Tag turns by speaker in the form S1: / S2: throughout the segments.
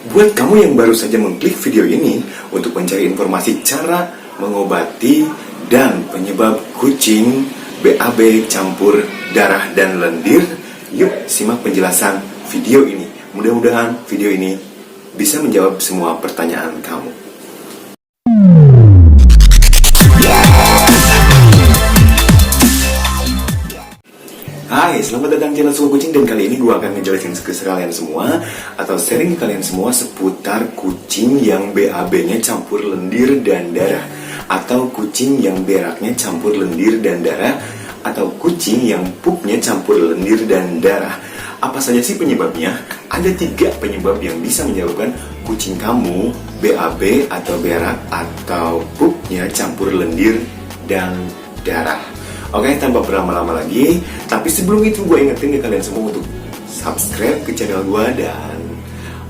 S1: Buat kamu yang baru saja mengklik video ini untuk mencari informasi cara mengobati dan penyebab kucing BAB campur darah dan lendir, yuk simak penjelasan video ini. Mudah-mudahan video ini bisa menjawab semua pertanyaan kamu. Hai, selamat datang di channel Suka Kucing. Dan kali ini gue akan ngejelasin ke kalian semua atau sharing ke kalian semua seputar kucing yang BAB-nya campur lendir dan darah, atau kucing yang beraknya campur lendir dan darah, atau kucing yang pupnya campur lendir dan darah. Apa saja sih penyebabnya? Ada 3 penyebab yang bisa menyebabkan kucing kamu BAB atau berak atau pupnya campur lendir dan darah. Oke, tanpa berlama-lama lagi, tapi sebelum itu gue ingetin ke kalian semua untuk subscribe ke channel gue dan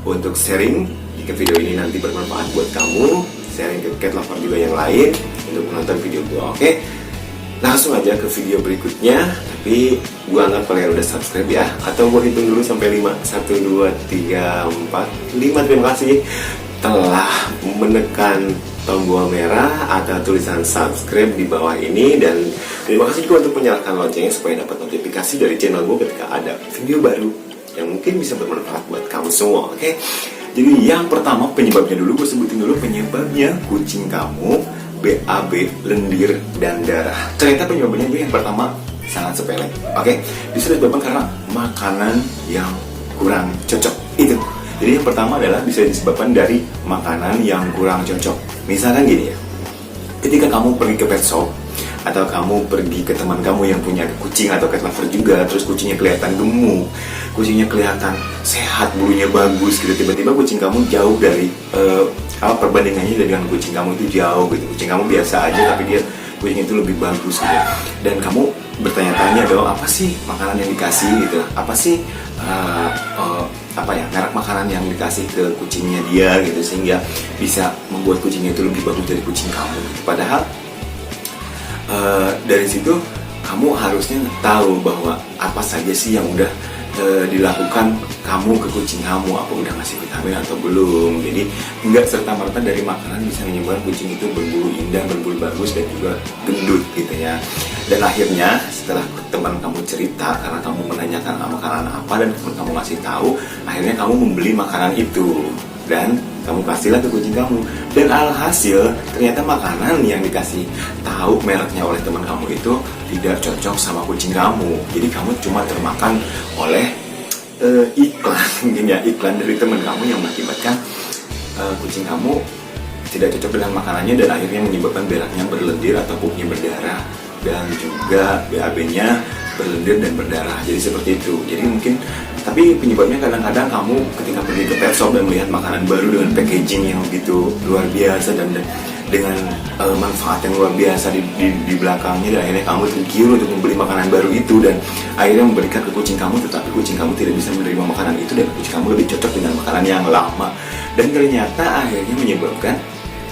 S1: untuk sharing jika video ini nanti bermanfaat buat kamu, sharing ke cat lover juga yang lain untuk menonton video gue. Oke, langsung aja ke video berikutnya. Tapi gue anggap kalian udah subscribe ya, atau gue hitung dulu sampai 5. 1, 2, 3, 4, 5. Terima kasih telah menekan tombol merah atau tulisan subscribe di bawah ini, dan terima kasih juga untuk menyalakan loncengnya supaya dapat notifikasi dari channel gue ketika ada video baru yang mungkin bisa bermanfaat buat kamu semua. Oke, jadi yang pertama penyebabnya dulu, gue sebutin dulu penyebabnya kucing kamu BAB lendir dan darah. Ternyata penyebabnya itu yang pertama sangat sepele. Oke, bisa disebabkan karena makanan yang kurang cocok. Itu. Jadi yang pertama adalah bisa disebabkan dari makanan yang kurang cocok. Misalkan gini ya, ketika kamu pergi ke pet shop atau kamu pergi ke teman kamu yang punya kucing atau cat lover juga, terus kucingnya kelihatan gemuk, kucingnya kelihatan sehat, bulunya bagus gitu, tiba-tiba kucing kamu jauh dari perbandingannya dengan kucing kamu itu jauh gitu. Kucing kamu biasa aja tapi dia kucing itu lebih bagus gitu. Dan kamu bertanya-tanya dong, apa sih makanan yang dikasih gitu, apa sih merek makanan yang dikasih ke kucingnya dia gitu, sehingga bisa membuat kucingnya itu lebih bagus dari kucing kamu gitu. Padahal dari situ kamu harusnya tahu bahwa apa saja sih yang udah dilakukan kamu ke kucing kamu, apa udah ngasih vitamin atau belum. Jadi nggak serta-merta dari makanan bisa menyebabkan kucing itu berbulu indah, berbulu bagus, dan juga gendut gitu ya. Dan akhirnya setelah teman kamu cerita, karena kamu menanyakan makanan apa dan teman kamu ngasih tahu, akhirnya kamu membeli makanan itu dan kamu kasihlah ke kucing kamu. Dan alhasil ternyata makanan yang dikasih tahu mereknya oleh teman kamu itu tidak cocok sama kucing kamu. Jadi kamu cuma termakan oleh iklan mungkin ya, iklan dari teman kamu yang mengakibatkan kucing kamu tidak cocok dengan makanannya, dan akhirnya menyebabkan beraknya berlendir atau pupnya berdarah, dan juga BAB-nya berlendir dan berdarah. Jadi seperti itu. Jadi mungkin, tapi penyebabnya kadang-kadang kamu ketika pergi ke pet shop dan melihat makanan baru dengan packaging yang begitu luar biasa dan dengan manfaat yang luar biasa di belakangnya, dan akhirnya kamu tergiur untuk membeli makanan baru itu dan akhirnya memberikan ke kucing kamu, tetapi kucing kamu tidak bisa menerima makanan itu dan kucing kamu lebih cocok dengan makanan yang lama, dan ternyata akhirnya menyebabkan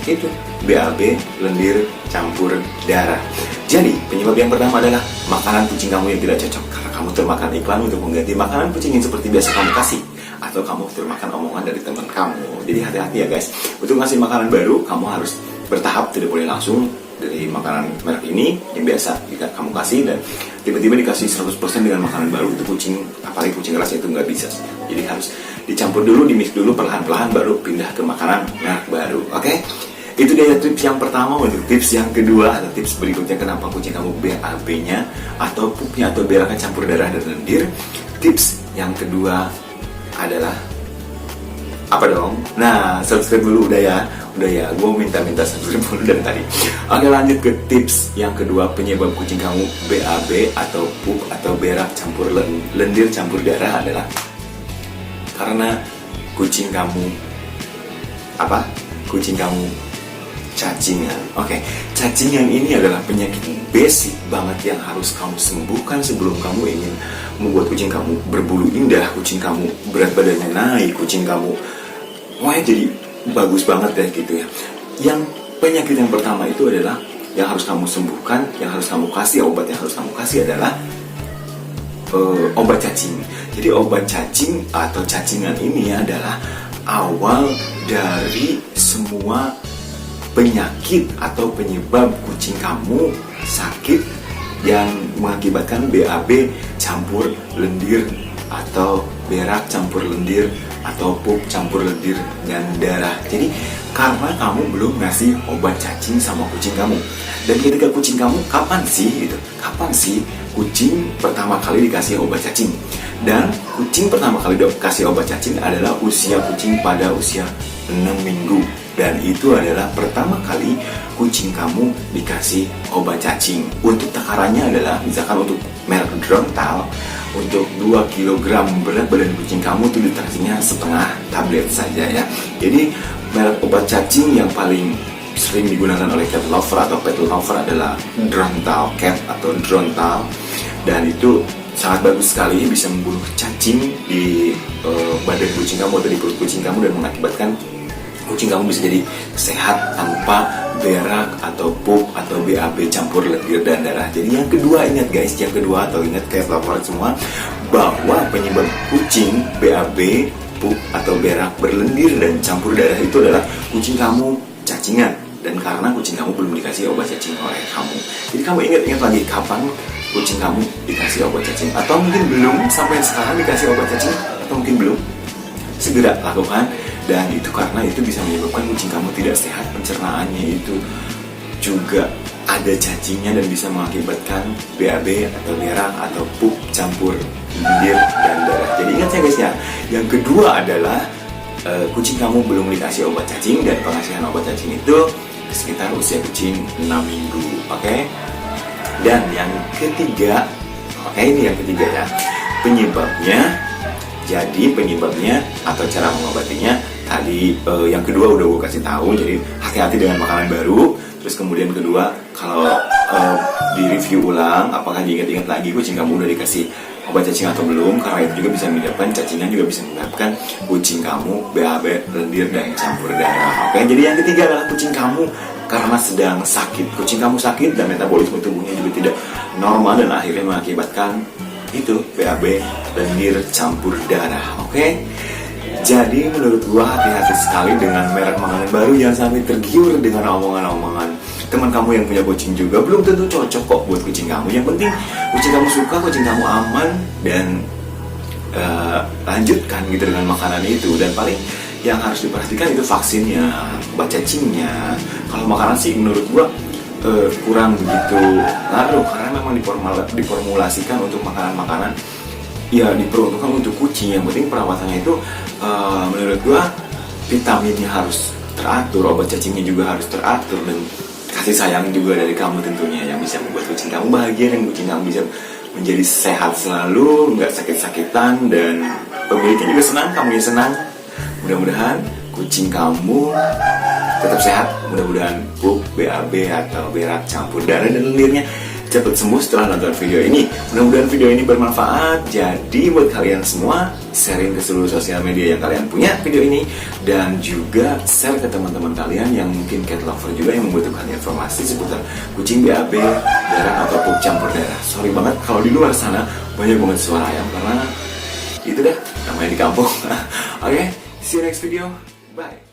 S1: itu BAB lendir campur darah. Jadi penyebab yang pertama adalah makanan kucing kamu yang tidak cocok, karena kamu termakan iklan untuk mengganti makanan kucing yang seperti biasa kamu kasih, atau kamu termakan omongan dari teman kamu. Jadi hati-hati ya guys, untuk ngasih makanan baru kamu harus bertahap, tidak boleh langsung dari makanan merek ini yang biasa jika kamu kasih dan tiba-tiba dikasih 100% dengan makanan baru. Itu kucing, apalagi kucing keras, itu nggak bisa. Jadi harus dicampur dulu, dimix dulu perlahan-lahan, baru pindah ke makanan merek baru. Oke? Itu dia tips yang pertama. Untuk tips yang kedua atau tips berikutnya kenapa kucing kamu BAB-nya atau pupnya atau beraknya campur darah dan lendir, tips yang kedua adalah apa dong? Nah, subscribe dulu udah ya, gue minta subscribe dulu dari tadi. Oke, lanjut ke tips yang kedua penyebab kucing kamu BAB atau pup atau berak campur lendir campur darah adalah karena kucing kamu cacingan. Oke, cacingan ini adalah penyakit basic banget yang harus kamu sembuhkan sebelum kamu ingin membuat kucing kamu berbulu indah, kucing kamu berat badannya naik, kucing kamu jadi bagus banget ya gitu ya. Yang penyakit yang pertama itu adalah yang harus kamu sembuhkan, yang harus kamu kasih, obat yang harus kamu kasih adalah obat cacing. Jadi obat cacing atau cacingan ini adalah awal dari semua penyakit atau penyebab kucing kamu sakit yang mengakibatkan BAB campur lendir atau berak campur lendir atau pup campur lendir dan darah. Jadi karena kamu belum ngasih obat cacing sama kucing kamu. Dan ketika kucing kamu kapan sih kucing pertama kali dikasih obat cacing? Dan kucing pertama kali dikasih obat cacing adalah usia kucing pada usia 6 minggu. Dan itu adalah pertama kali kucing kamu dikasih obat cacing. Untuk takarannya adalah misalkan untuk merek Drontal, untuk 2 kg berat badan kucing kamu itu dikasihnya setengah tablet saja ya. Jadi merek obat cacing yang paling sering digunakan oleh cat lover atau pet lover adalah Drontal Cat atau Drontal, dan itu sangat bagus sekali bisa membunuh cacing di badan kucing kamu atau di perut kucing kamu dan mengakibatkan kucing kamu bisa jadi sehat tanpa berak atau pup atau BAB campur lendir dan darah. Jadi yang kedua ingat guys, yang kedua atau ingat cat lover semua, bahwa penyebab kucing BAB, pup atau berak berlendir dan campur darah itu adalah kucing kamu cacingan. Dan karena kucing kamu belum dikasih obat cacing oleh kamu. Jadi kamu ingat-ingat lagi kapan kucing kamu dikasih obat cacing. Atau mungkin belum sampai sekarang dikasih obat cacing, atau mungkin belum. Segera lakukan. Dan itu karena itu bisa menyebabkan kucing kamu tidak sehat, pencernaannya itu juga ada cacingnya dan bisa mengakibatkan BAB atau berak atau pup campur lendir dan darah. Jadi ingat ya guys ya. Yang kedua adalah kucing kamu belum dikasih obat cacing, dan pengasihan obat cacing itu sekitar usia kucing 6 minggu. Oke? Dan yang ketiga, ini yang ketiga ya, penyebabnya. Jadi penyebabnya atau cara mengobatinya tadi yang kedua udah gue kasih tahu. Jadi hati-hati dengan makanan baru. Terus kemudian kedua, kalau di review ulang apakah diingat-ingat lagi kucing kamu udah dikasih obat cacing atau belum, karena itu juga bisa menyebabkan cacingan, juga bisa menyebabkan kucing kamu BAB, lendir dan campur darah. Oke, jadi yang ketiga adalah kucing kamu karena sedang sakit. Kucing kamu sakit dan metabolisme tubuhnya juga tidak normal dan akhirnya mengakibatkan itu BAB, lendir, campur darah. Oke? Jadi menurut gua hati-hati sekali dengan merek makanan baru, jangan sampai tergiur dengan omongan-omongan teman kamu yang punya kucing juga. Belum tentu cocok kok buat kucing kamu. Yang penting kucing kamu suka, kucing kamu aman, dan lanjutkan gitu dengan makanan itu. Dan paling yang harus diperhatikan itu vaksinnya, obat cacingnya. Kalau makanan sih menurut gua kurang begitu ngaruh, karena memang diformulasikan untuk makanan-makanan ya diperuntukkan untuk kucing. Yang penting perawatannya itu menurut gua vitaminnya harus teratur, obat cacingnya juga harus teratur, dan kasih sayang juga dari kamu tentunya yang bisa membuat kucing kamu bahagia dan kucing kamu bisa menjadi sehat selalu, nggak sakit-sakitan, dan pemiliknya juga senang, kamunya senang. Mudah-mudahan kucing kamu tetap sehat, mudah-mudahan pup, BAB atau berak campur darah dan lendirnya cepat sembuh setelah nonton video ini. Mudah-mudahan video ini bermanfaat. Jadi buat kalian semua, sharing ke seluruh sosial media yang kalian punya video ini, dan juga share ke teman-teman kalian yang mungkin cat lover juga yang membutuhkan informasi seputar kucing BAB, berak atau pup campur darah. Sorry banget kalau di luar sana banyak banget suara ayam, karena itu dah namanya di kampung. Oke, see you next video. Bye.